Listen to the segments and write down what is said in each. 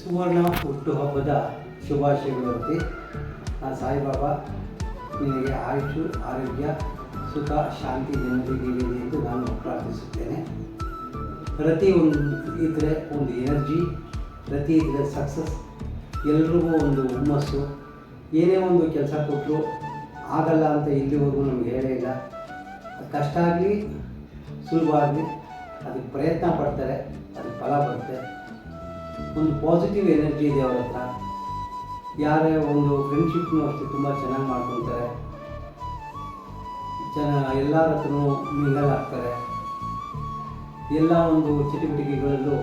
ಸುವರ್ಣ ಹುಟ್ಟುಹಬ್ಬದ ಶುಭಾಶಯಗಳು ರತಿ. ಸಾಯಿಬಾಬಾ ನಿನಗೆ ಆಯುಷು, ಆರೋಗ್ಯ, ಸುಖ, ಶಾಂತಿ, ನೆಮ್ಮದಿ ನೀಡಲಿ ಎಂದು ನಾನು ಪ್ರಾರ್ಥಿಸುತ್ತೇನೆ. ಪ್ರತಿ ಇದ್ದರೆ ಒಂದು ಎನರ್ಜಿ, ಪ್ರತಿ ಇದ್ದರೆ ಸಕ್ಸಸ್, ಎಲ್ರಿಗೂ ಒಂದು ಹುಮ್ಮಸ್ಸು. ಏನೇ ಒಂದು ಕೆಲಸ ಕೊಟ್ಟರು ಆಗಲ್ಲ ಅಂತ ಇಲ್ಲಿವರೆಗೂ ನಮ್ಗೆ ಹೇಳೇ ಇಲ್ಲ. ಕಷ್ಟ ಆಗಲಿ ಸುಲಭ ಆಗಲಿ ಅದಕ್ಕೆ ಪ್ರಯತ್ನ ಪಡ್ತಾರೆ, ಅದಕ್ಕೆ ಫಲ ಬರುತ್ತೆ. ಒಂದು ಪಾಸಿಟಿವ್ ಎನರ್ಜಿ ಇದೆ ಅವ್ರ ಹತ್ರ. ಯಾರೇ ಒಂದು ಫ್ರೆಂಡ್ಶಿಪ್ನೂ ಅಷ್ಟೇ ತುಂಬ ಚೆನ್ನಾಗಿ ಮಾಡ್ಕೊತಾರೆ. ಎಲ್ಲರ ಹತ್ರನೂ ಮಿಂಗಲ್ ಆಗ್ತಾರೆ. ಎಲ್ಲ ಒಂದು ಚಟುವಟಿಕೆಗಳಲ್ಲೂ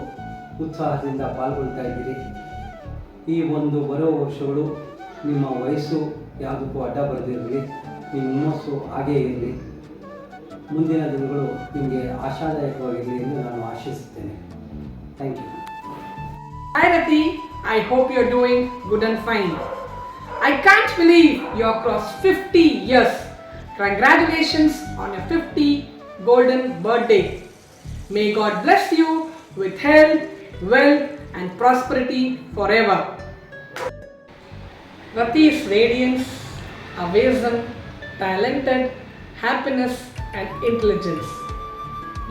ಉತ್ಸಾಹದಿಂದ ಪಾಲ್ಗೊಳ್ತಾ ಇದ್ದೀರಿ. ಈ ಒಂದು ಬರೋ ವರ್ಷಗಳು ನಿಮ್ಮ ವಯಸ್ಸು ಯಾವುದಕ್ಕೂ ಅಡ್ಡ ಬರೆದಿರಲಿ, ನಿಮ್ಮ ಹುಮ್ಮಸ್ಸು ಹಾಗೇ ಇರಲಿ. ಮುಂದಿನ ದಿನಗಳು ನಿಮಗೆ ಆಶಾದಾಯಕವಾಗಿರಲಿ ಎಂದು ನಾನು ಆಶಿಸುತ್ತೇನೆ. Thank you. Hi Rati, I hope you're doing good and fine. I can't believe you're crossed 50 years. Congratulations on your 50 golden birthday. May God bless you with health, wealth and prosperity forever. Rati's radiance, wisdom, talented, happiness and intelligence.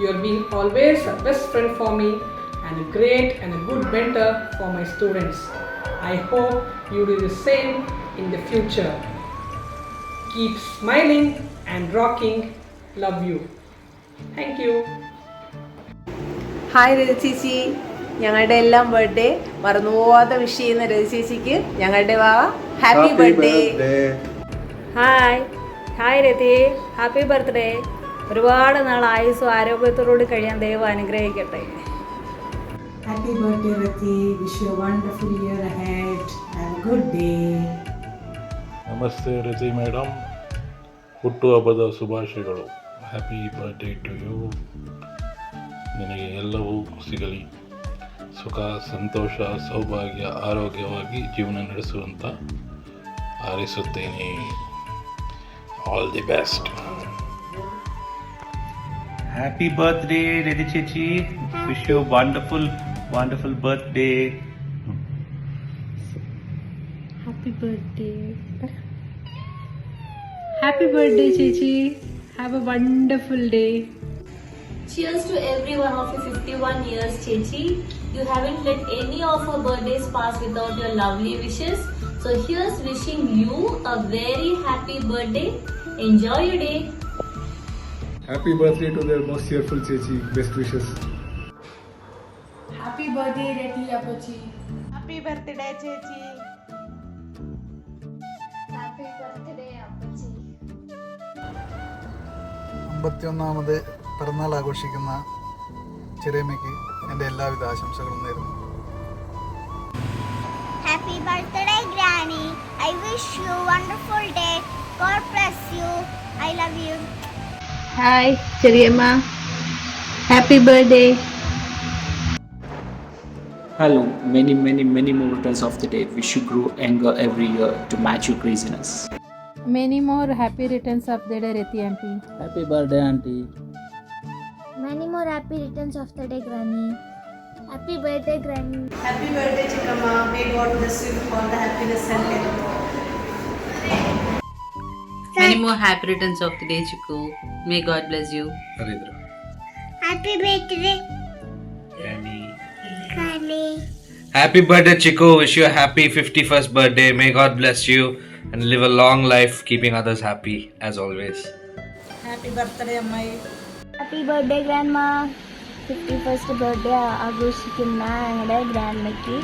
You have been always a best friend for me and a great and a good mentor for my students. I hope you do the same in the future. Keep smiling and rocking. Love you. Thank you. Hi Reji ചേച്ചി, ഞങ്ങളുടെ എല്ലാം birthday മറന്നുപോകാതെ wish ചെയ്യുന്ന രജി ചേച്ചിക്ക് ഞങ്ങളുടെ happy birthday. Hi രതി, happy birthday. ഒരുപാട് നാൾ ആയുസ്സും ആരോഗ്യത്തോടുകൂടി കഴിയാൻ ദൈവം അനുഗ്രഹിക്കട്ടെ. Happy birthday Rati, wish you a wonderful year ahead. Have a good day. ನಮಸ್ತೆ ರತಿ ಮೇಡಮ್, ಹುಟ್ಟುಹಬ್ಬದ ಶುಭಾಶಯಗಳು. Happy birthday to you. ನಿನಗೆ ಎಲ್ಲವೂ ಸಿಗಲಿ, ಸುಖ, ಸಂತೋಷ, ಸೌಭಾಗ್ಯ, ಆರೋಗ್ಯವಾಗಿ ಜೀವನ ನಡೆಸುವಂತ ಹಾರೈಸುತ್ತೇನೆ. All the best. Happy birthday Redi Chechi, wish you a wonderful birthday. Happy birthday Chechi, have a wonderful day. Cheers to every one of your 51 years, Chechi. You haven't let any of our birthdays pass without your lovely wishes. So here's wishing you a very happy birthday. Enjoy your day. Happy birthday to the most cheerful Chechi. Best wishes. Happy birthday Rati Appachi. Happy birthday ചേച്ചി. Happy birthday, Appachi. 51ാമത് പിറന്നാൾ ആഘോഷിക്കുന്ന ചെറിയമ്മയ്ക്ക് എൻ്റെ എല്ലാവിധ ആശംസകളും നേരുന്നു. Happy birthday Granny. I wish you a wonderful day. God bless you. I love you. Hi ചെറിയമ്മ, happy birthday. Hello, many more returns of the day. Wish you grow younger every year to match your craziness. Many more happy returns of the day Rati aunty. Happy birthday auntie. Many more happy returns of the day Granny. Happy birthday Granny. Happy birthday Chikkamma. May God bless you with all the happiness and health. Many more happy returns of the day, Chiku. May God bless you. ಹರಿದ್ರ. Happy birthday Granny. Granny. Happy birthday, Chiku. Wish you a happy 51st birthday. May God bless you and live a long life, keeping others happy as always. Happy birthday അമ്മായി. Happy birthday Grandma. 51st birthday ആഘോഷിക്കുന്ന ഞങ്ങളുടെ ഗ്രാൻഡ്മയ്ക്ക്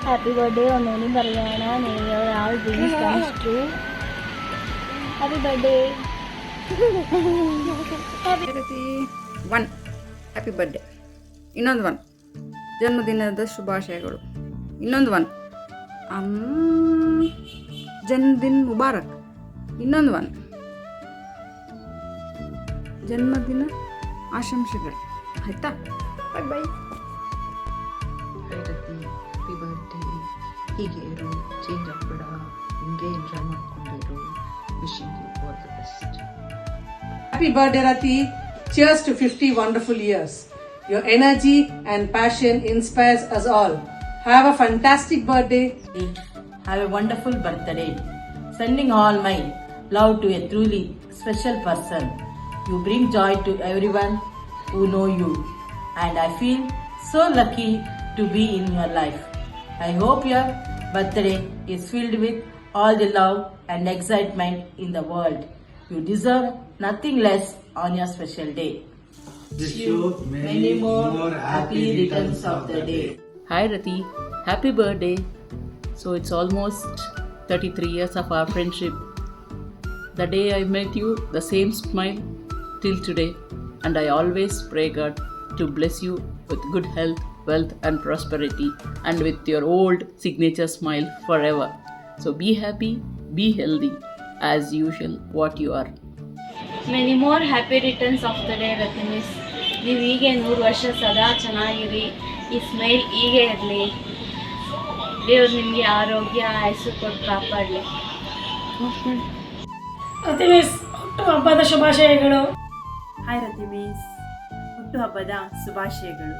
happy birthday ഒന്നേനി പറയാണ്. all dreams comes true. Happy birthday. One happy birthday. ಇನ್ನೊಂದು one ಜನ್ಮದಿನದ ಶುಭಾಶಯಗಳು. ಇನ್ನೊಂದು one ಜನ್ಮದಿನ ಮುಬಾರಕ್. ಇನ್ನೊಂದು ಒನ್ ಜನ್ಮದಿನ ಆಶಂಸೆಗಳು. ಆಯ್ತಾ? Bye bye. Happy birthday. ಹೀಗೆ ಇರು, ಚೇಂಜ್ ಆಗ್ಬೇಡ, ಹಿಂಗೆ enjoy ಮಾಡ್ಕೊಂಡಿರು. Wishing you all the best. Happy birthday Rati. Cheers to 50 wonderful years. Your energy and passion inspires us all. Have a fantastic birthday. Have a wonderful birthday. Sending all my love to a truly special person. You bring joy to everyone who know you, and I feel so lucky to be in your life. I hope your birthday is filled with all the love and excitement in the world. You deserve nothing less on your special day. Wish you many more happy returns of the day. Hi Rati, happy birthday. So it's almost 33 years of our friendship. The day I met you, the same smile till today, and I always pray God to bless you with good health, wealth and prosperity, and with your old signature smile forever. So be happy, be healthy, as usual what you are. Many more happy returns of the day Rati miss. ನೀವು ಹೀಗೆ 100 ವರ್ಷ ಸದಾ ಚೆನ್ನಾಗಿರಿ, ಈ smile ಹೀಗೆ ಇರಲಿ, ದೇವ್ರು ನಿಮಗೆ ಆರೋಗ್ಯ ಆಯಸ್ಸು ಕೊಟ್ಟು ಕಾಪಾಡಲಿ. ರತಿ ಮಿಸ್ ಹುಟ್ಟುಹಬ್ಬದ ಶುಭಾಶಯಗಳು. ಹಾಯ್ ರತಿ ಮಿಸ್, ಹುಟ್ಟುಹಬ್ಬದ ಶುಭಾಶಯಗಳು.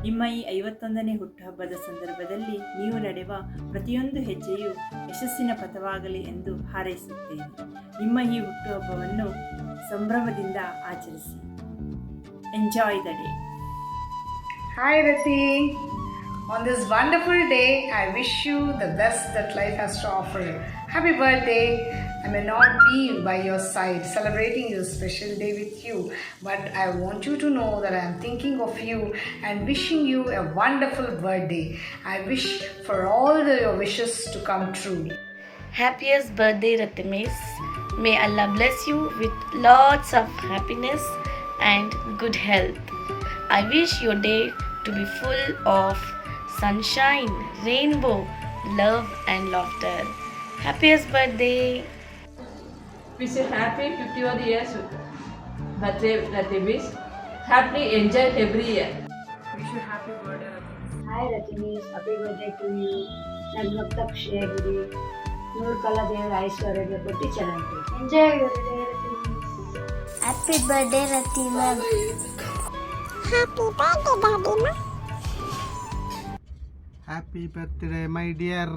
ನಿಮ್ಮ ಈ 51ನೇ ಹುಟ್ಟುಹಬ್ಬದ ಸಂದರ್ಭದಲ್ಲಿ ನೀವು ನಡೆಯುವ ಪ್ರತಿಯೊಂದು ಹೆಜ್ಜೆಯು ಯಶಸ್ಸಿನ ಪಥವಾಗಲಿ ಎಂದು ಹಾರೈಸುತ್ತೇನೆ. ನಿಮ್ಮ ಈ ಹುಟ್ಟುಹಬ್ಬವನ್ನು ಸಂಭ್ರಮದಿಂದ ಆಚರಿಸಿ. Enjoy the day. Hi Rati, on this wonderful day I wish you the best that life has to offer. Happy birthday. I may not be by your side celebrating this special day with you, but I want you to know that I am thinking of you and wishing you a wonderful birthday. I wish for all your wishes to come true. Happiest birthday Rati Miss. May Allah bless you with lots of happiness and good health. I wish your day to be full of sunshine, rainbow, love and laughter. Happiest birthday. Wish you happy 51 years birthday Rati Miss. Happy enjoy every year. Wish you happy birthday Rati Miss. Hi Rati Miss, happy birthday to you. ನನ್ನ ಭಕ್ತ ಖುಷಿಯಾಗಿರಿ, 100 ಕಾಲ ದೇವರ ಐಶ್ವರ್ಯ ಕೊಟ್ಟು ಚೆನ್ನಾಗಿ enjoy birthday Rati Miss. Happy birthday Rati ma'am. Happy birthday daddy ma. Happy birthday my dear.